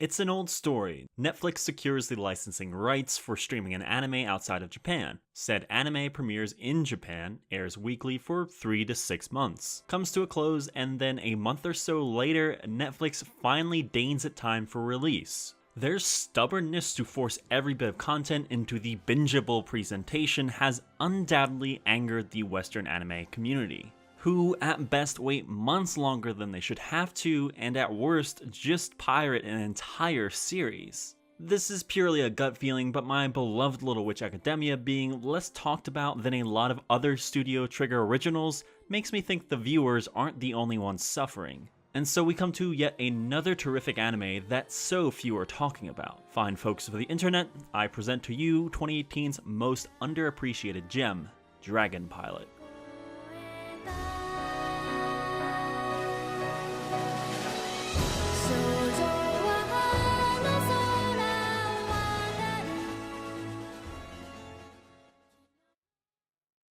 It's an old story. Netflix secures the licensing rights for streaming an anime outside of Japan. Said anime premieres in Japan, airs weekly for 3 to 6 months, comes to a close, and then a month or so later, Netflix finally deigns it time for release. Their stubbornness to force every bit of content into the bingeable presentation has undoubtedly angered the Western anime community, who at best wait months longer than they should have to, and at worst just pirate an entire series. This is purely a gut feeling, but my beloved Little Witch Academia being less talked about than a lot of other Studio Trigger originals makes me think the viewers aren't the only ones suffering. And so we come to yet another terrific anime that so few are talking about. Fine folks of the internet, I present to you 2018's most underappreciated gem, Dragon Pilot.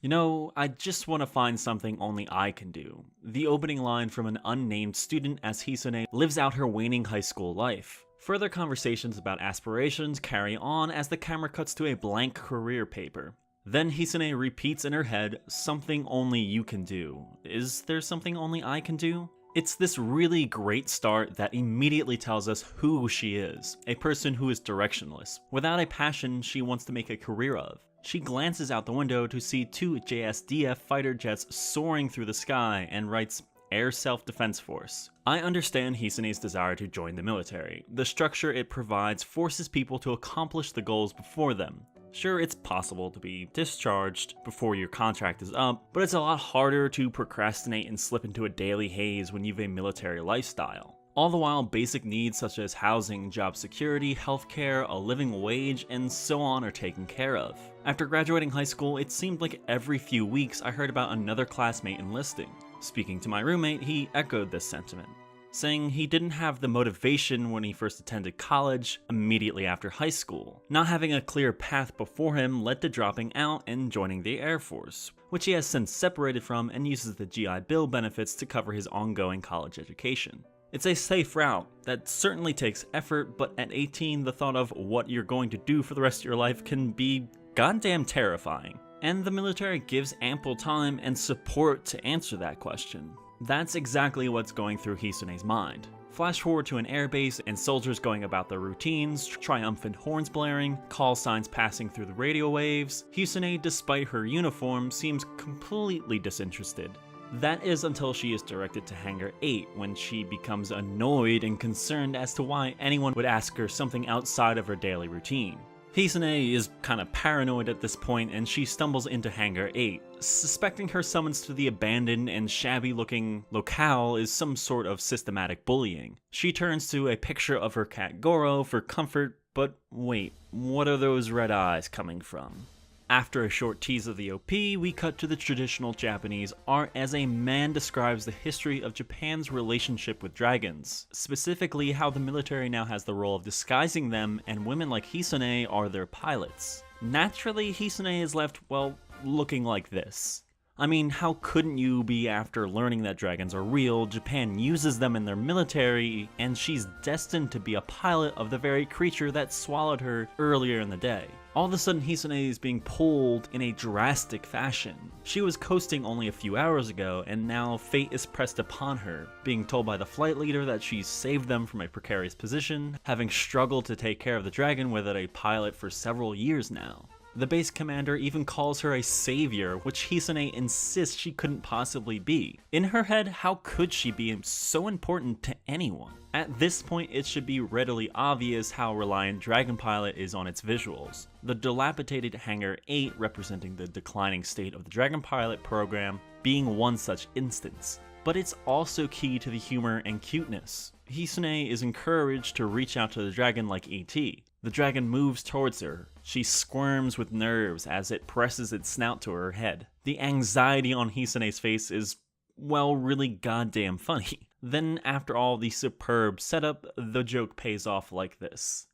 You know, I just want to find something only I can do. The opening line from an unnamed student as Hisune lives out her waning high school life. Further conversations about aspirations carry on as the camera cuts to a blank career paper. Then Hisune repeats in her head, "Something only you can do. Is there something only I can do?" It's this really great start that immediately tells us who she is, a person who is directionless, without a passion she wants to make a career of. She glances out the window to see 2 JSDF fighter jets soaring through the sky and writes, "Air Self-Defense Force." I understand Hisune's desire to join the military. The structure it provides forces people to accomplish the goals before them. Sure, it's possible to be discharged before your contract is up, but it's a lot harder to procrastinate and slip into a daily haze when you have a military lifestyle. All the while, basic needs such as housing, job security, healthcare, a living wage, and so on are taken care of. After graduating high school, it seemed like every few weeks I heard about another classmate enlisting. Speaking to my roommate, he echoed this sentiment, saying he didn't have the motivation when he first attended college immediately after high school. Not having a clear path before him led to dropping out and joining the Air Force, which he has since separated from and uses the GI Bill benefits to cover his ongoing college education. It's a safe route that certainly takes effort, but at 18, the thought of what you're going to do for the rest of your life can be goddamn terrifying. And the military gives ample time and support to answer that question. That's exactly what's going through Hisune's mind. Flash forward to an airbase and soldiers going about their routines, triumphant horns blaring, call signs passing through the radio waves. Hisune, despite her uniform, seems completely disinterested. That is until she is directed to Hangar 8, when she becomes annoyed and concerned as to why anyone would ask her something outside of her daily routine. Hisune is kinda paranoid at this point, and she stumbles into Hangar 8, suspecting her summons to the abandoned and shabby-looking locale is some sort of systematic bullying. She turns to a picture of her cat Goro for comfort, but wait, what are those red eyes coming from? After a short tease of the OP, we cut to the traditional Japanese art as a man describes the history of Japan's relationship with dragons, specifically how the military now has the role of disguising them and women like Hisune are their pilots. Naturally, Hisune is left, well, looking like this. I mean, how couldn't you be after learning that dragons are real, Japan uses them in their military, and she's destined to be a pilot of the very creature that swallowed her earlier in the day. All of a sudden, Hisune is being pulled in a drastic fashion. She was coasting only a few hours ago, and now fate is pressed upon her, being told by the flight leader that she's saved them from a precarious position, having struggled to take care of the dragon without a pilot for several years now. The base commander even calls her a savior, which Hisune insists she couldn't possibly be. In her head, how could she be so important to anyone? At this point, it should be readily obvious how reliant Dragon Pilot is on its visuals. The dilapidated Hangar 8 representing the declining state of the Dragon Pilot program being one such instance. But it's also key to the humor and cuteness. Hisune is encouraged to reach out to the dragon like E.T. The dragon moves towards her. She squirms with nerves as it presses its snout to her head. The anxiety on Hisune's face is, well, really goddamn funny. Then, after all the superb setup, the joke pays off like this.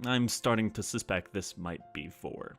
I'm starting to suspect this might be 4.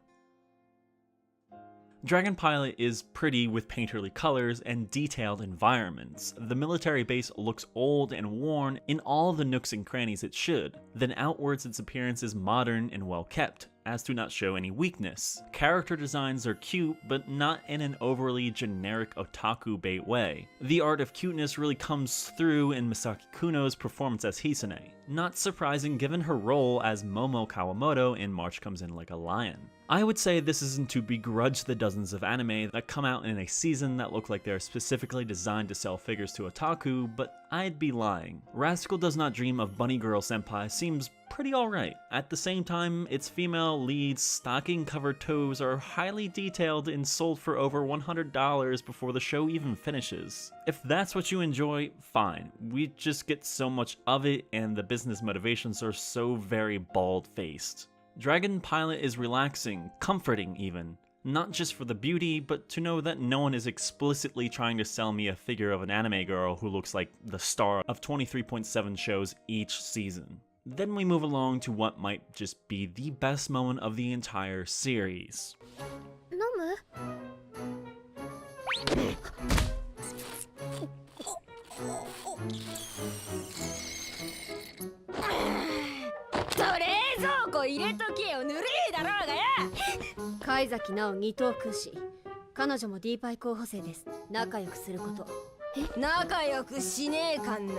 Dragon Pilot is pretty with painterly colors and detailed environments. The military base looks old and worn in all the nooks and crannies it should. Then outwards its appearance is modern and well kept, as to not show any weakness. Character designs are cute, but not in an overly generic otaku bait way. The art of cuteness really comes through in Misaki Kuno's performance as Hisune. Not surprising given her role as Momo Kawamoto in March Comes In Like a Lion. I would say this isn't to begrudge the dozens of anime that come out in a season that look like they're specifically designed to sell figures to otaku, but I'd be lying. Rascal Does Not Dream of Bunny Girl Senpai seems pretty alright. At the same time, its female lead's stocking-covered toes are highly detailed and sold for over $100 before the show even finishes. If that's what you enjoy, fine. We just get so much of it, and the business motivations are so very bald-faced. Dragon Pilot is relaxing, comforting even. Not just for the beauty, but to know that no one is explicitly trying to sell me a figure of an anime girl who looks like the star of 23.7 shows each season. Then we move along to what might just be the best moment of the entire series. Nomu? 入れとけよ、ぬるいだろうがや。貝崎直二等空士。彼女も D パイ候補生です。仲良くすること。仲良くしねえかんな。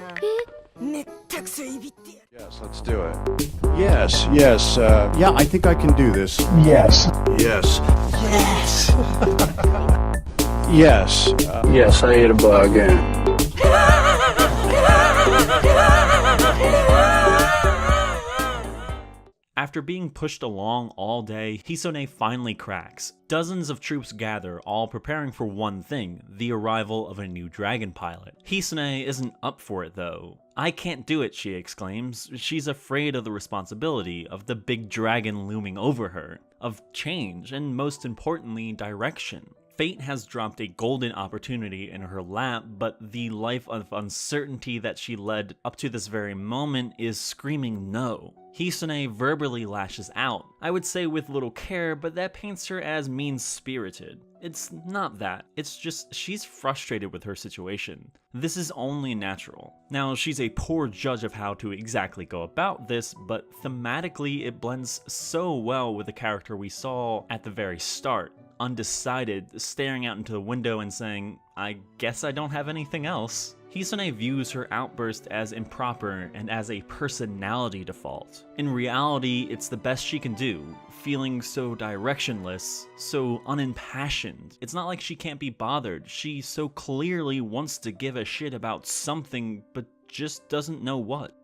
めったくそいびってやる。 Yes, let's do it. Yes, yes, yeah, I think I can do this. Yes. Yes. Yes. Yes. Yes, I ate a bug again. After being pushed along all day, Hisone finally cracks. Dozens of troops gather, all preparing for one thing, the arrival of a new dragon pilot. Hisone isn't up for it though. "I can't do it," she exclaims. She's afraid of the responsibility, of the big dragon looming over her, of change, and most importantly, direction. Fate has dropped a golden opportunity in her lap, but the life of uncertainty that she led up to this very moment is screaming no. Hisune verbally lashes out, I would say with little care, but that paints her as mean-spirited. It's not that, it's just she's frustrated with her situation. This is only natural. Now, she's a poor judge of how to exactly go about this, but thematically it blends so well with the character we saw at the very start. Undecided, staring out into the window and saying, "I guess I don't have anything else." Hisune views her outburst as improper and as a personality default. In reality, it's the best she can do, feeling so directionless, so unimpassioned. It's not like she can't be bothered, she so clearly wants to give a shit about something, but just doesn't know what.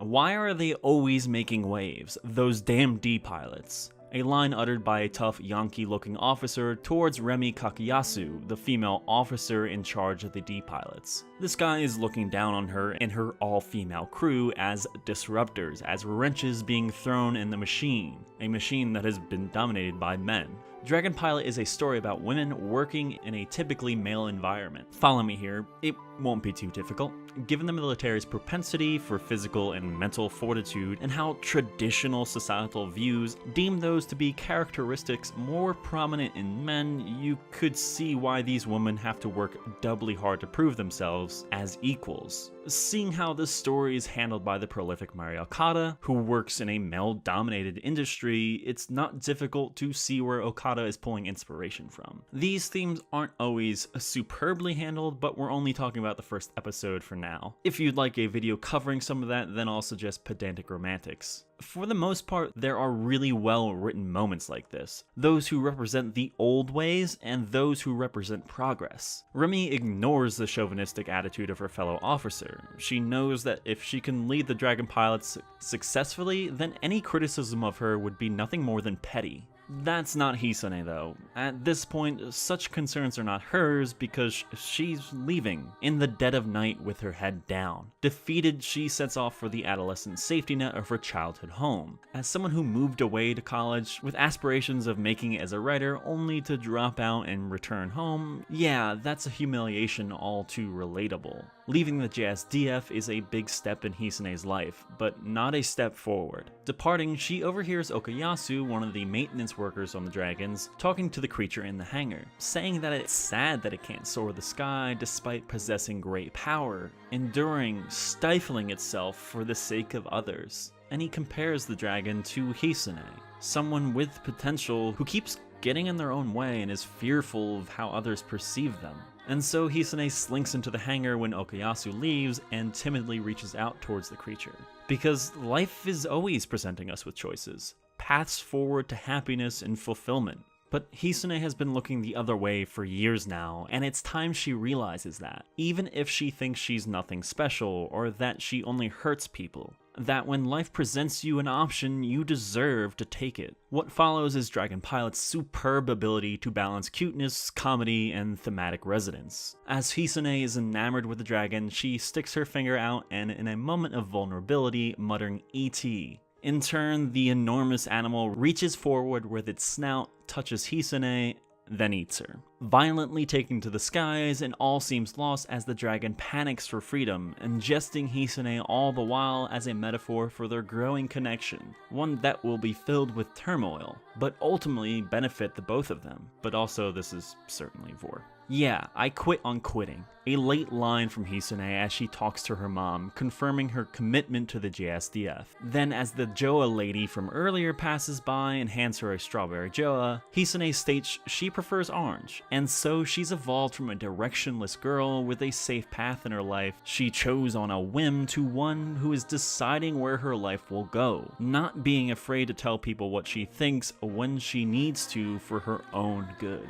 Why are they always making waves? Those damn D pilots. A line uttered by a tough Yankee-looking officer towards Remi Kakuyasu, the female officer in charge of the D pilots. This guy is looking down on her and her all-female crew as disruptors, as wrenches being thrown in the machine, a machine that has been dominated by men. Dragon Pilot is a story about women working in a typically male environment. Follow me here, it won't be too difficult. Given the military's propensity for physical and mental fortitude and how traditional societal views deem those to be characteristics more prominent in men, you could see why these women have to work doubly hard to prove themselves as equals. Seeing how this story is handled by the prolific Mari Okada, who works in a male-dominated industry, it's not difficult to see where Okada is pulling inspiration from. These themes aren't always superbly handled, but we're only talking about the first episode for now. If you'd like a video covering some of that, then I'll suggest Pedantic Romantics. For the most part, there are really well-written moments like this. Those who represent the old ways, and those who represent progress. Remi ignores the chauvinistic attitude of her fellow officer. She knows that if she can lead the Dragon Pilots successfully, then any criticism of her would be nothing more than petty. That's not Hisane though. At this point, such concerns are not hers because she's leaving in the dead of night with her head down. Defeated, she sets off for the adolescent safety net of her childhood home. As someone who moved away to college with aspirations of making it as a writer only to drop out and return home, yeah, that's a humiliation all too relatable. Leaving the JSDF is a big step in Hisane's life, but not a step forward. Departing, she overhears Okuyasu, one of the maintenance workers on the dragons, talking to the creature in the hangar, saying that it's sad that it can't soar the sky despite possessing great power, enduring, stifling itself for the sake of others. And he compares the dragon to Hisane, someone with potential who keeps getting in their own way and is fearful of how others perceive them. And so Hisane slinks into the hangar when Okuyasu leaves and timidly reaches out towards the creature. Because life is always presenting us with choices, paths forward to happiness and fulfillment. But Hisane has been looking the other way for years now, and it's time she realizes that, even if she thinks she's nothing special or that she only hurts people. That when life presents you an option, you deserve to take it. What follows is Dragon Pilot's superb ability to balance cuteness, comedy, and thematic resonance. As Hisane is enamored with the dragon, she sticks her finger out and, in a moment of vulnerability, muttering "E.T." In turn, the enormous animal reaches forward with its snout, touches Hisane, then eats her, violently taking to the skies, and all seems lost as the dragon panics for freedom, ingesting Hisane all the while as a metaphor for their growing connection, one that will be filled with turmoil, but ultimately benefit the both of them. But also, this is certainly vor. Yeah, I quit on quitting. A late line from Hisane as she talks to her mom, confirming her commitment to the JSDF. Then as the Joa lady from earlier passes by and hands her a strawberry Joa, Hisane states she prefers orange, and so she's evolved from a directionless girl with a safe path in her life she chose on a whim to one who is deciding where her life will go, not being afraid to tell people what she thinks when she needs to for her own good.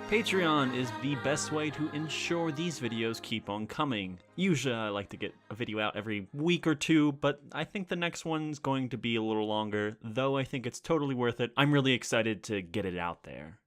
Patreon is the best way to ensure these videos keep on coming. Usually I like to get a video out every week or two, but I think the next one's going to be a little longer, though I think it's totally worth it. I'm really excited to get it out there.